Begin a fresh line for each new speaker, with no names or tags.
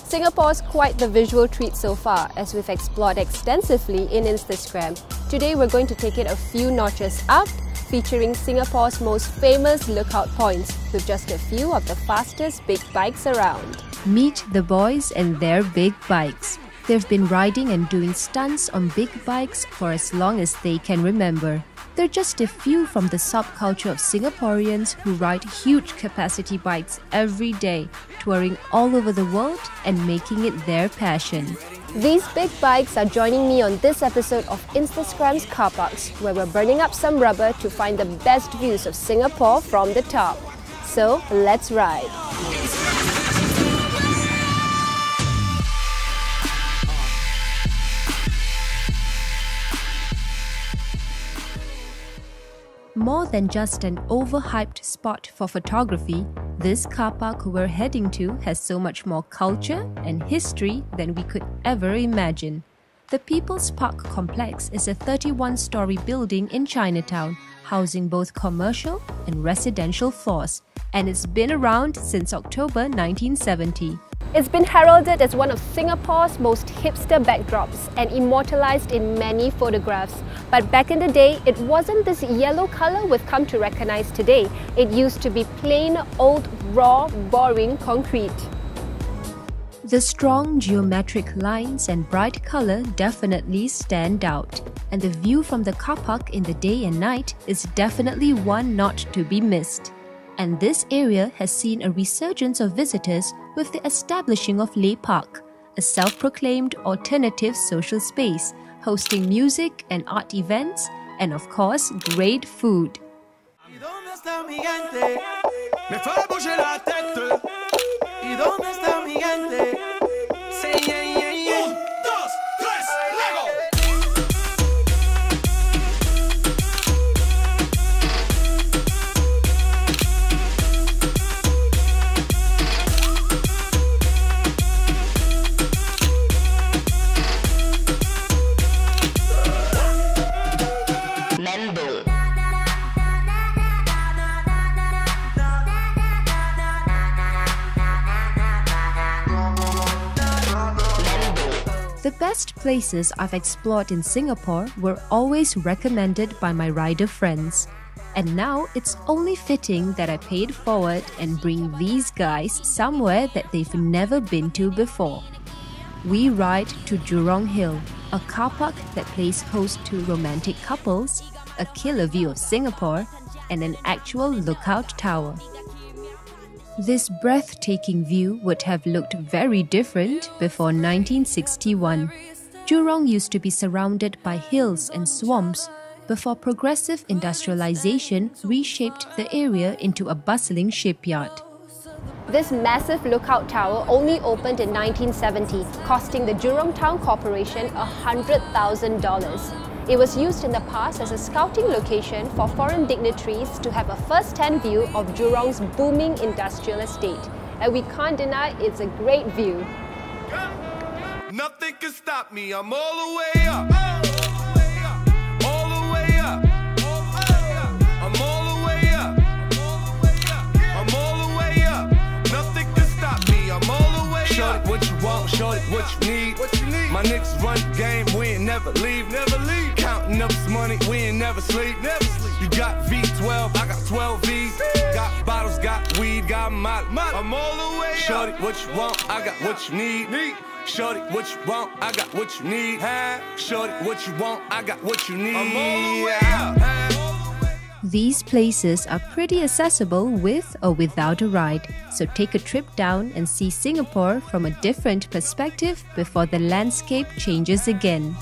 Singapore's quite the visual treat so far, as we've explored extensively in InstaScram. Today we're going to take it a few notches up, featuring Singapore's most famous lookout points with just a few of the fastest big bikes around.
Meet the boys and their big bikes. They've been riding and doing stunts on big bikes for as long as they can remember. They're just a few from the subculture of Singaporeans who ride huge capacity bikes every day, touring all over the world and making it their passion.
These big bikes are joining me on this episode of InstaScram's Carparks, where we're burning up some rubber to find the best views of Singapore from the top. So let's ride!
More than just an overhyped spot for photography, this car park we're heading to has so much more culture and history than we could ever imagine. The People's Park Complex is a 31-story building in Chinatown, housing both commercial and residential floors, and it's been around since October 1970.
It's been heralded as one of Singapore's most hipster backdrops and immortalized in many photographs. But back in the day, it wasn't this yellow color we've come to recognize today. It used to be plain, old, raw, boring concrete.
The strong geometric lines and bright color definitely stand out, and the view from the car park in the day and night is definitely one not to be missed. And this area has seen a resurgence of visitors with the establishing of Lei Park, a self-proclaimed alternative social space, hosting music and art events, and of course, great food. The best places I've explored in Singapore were always recommended by my rider friends. And now it's only fitting that I pay it forward and bring these guys somewhere that they've never been to before. We ride to Jurong Hill, a car park that plays host to romantic couples, a killer view of Singapore, and an actual lookout tower. This breathtaking view would have looked very different before 1961. Jurong used to be surrounded by hills and swamps before progressive industrialization reshaped the area into a bustling shipyard.
This massive lookout tower only opened in 1970, costing the Jurong Town Corporation $100,000. It was used in the past as a scouting location for foreign dignitaries to have a first-hand view of Jurong's booming industrial estate. And we can't deny it's a great view.
Nothing can stop me, I'm all the way up. All the way up. I'm all the way up. I'm all the way up. Nothing can stop me, I'm all the way up. Shorty, what you want, shorty, what you need. My niggas run the game, we ain't never leave. Counting up this money, we ain't never sleep. You got V12, I got 12 V's. Got bottles, got weed, got molly. I'm all the way up. Shorty, what you want, I got what you need. Shorty, what you want, I got what you need. Shorty, what you want, I got what you need. I'm all the way up.
These places are pretty accessible with or without a ride, so take a trip down and see Singapore from a different perspective before the landscape changes again.